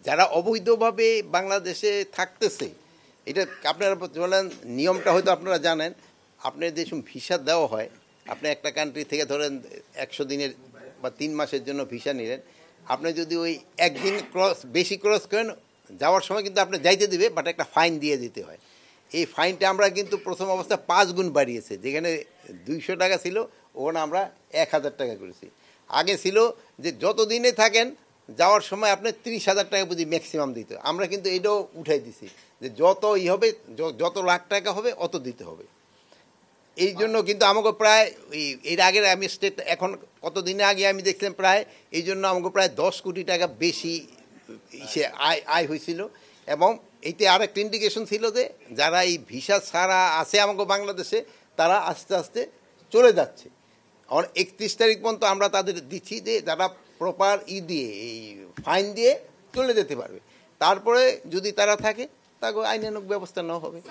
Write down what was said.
যারা অবৈধভাবে বাংলাদেশে থাকতেছে, এটা আপনারা বলেন নিয়মটা হয়তো আপনারা জানেন। আপনার যে ভিসা দেওয়া হয়, আপনি একটা কান্ট্রি থেকে ধরেন 100 দিনের বা 3 মাসের জন্য ভিসা নিলেন, আপনি যদি ওই একদিন বেশি ক্রস করেন, যাওয়ার সময় কিন্তু আপনি যাইতে দিবে, বাট একটা ফাইন দিয়ে দিতে হয়। এই ফাইনটা আমরা কিন্তু প্রথম অবস্থায় 5 গুণ বাড়িয়েছে। যেখানে 200 টাকা ছিল, ওখানে আমরা 1000 টাকা করেছি। আগে ছিল যে যত দিনে থাকেন, যাওয়ার সময় আপনি 30,000 টাকা বুঝি ম্যাক্সিমাম দিতে। আমরা কিন্তু এটাও উঠাই দিছি যে যত হবে, যত লাখ টাকা হবে অত দিতে হবে। এই জন্য কিন্তু আমাকে প্রায় এর আগের আমি স্টেট এখন কতদিনে আগে আমি দেখছিলাম প্রায়, এই জন্য আমাকে প্রায় 10 কোটি টাকা বেশি সে আয় হয়েছিল। এবং এইতে আরেকটা ইন্ডিকেশন ছিল যে যারা এই ভিসা ছাড়া আছে আমাকে বাংলাদেশে, তারা আস্তে আস্তে চলে যাচ্ছে। 31 তারিখ পর্যন্ত আমরা তাদের দিচ্ছি যে যারা প্রপার দিয়ে এই ফাইন দিয়ে চলে যেতে পারবে। তারপরে যদি তারা থাকে, তাকে আইনানুগ ব্যবস্থা নেওয়া হবে।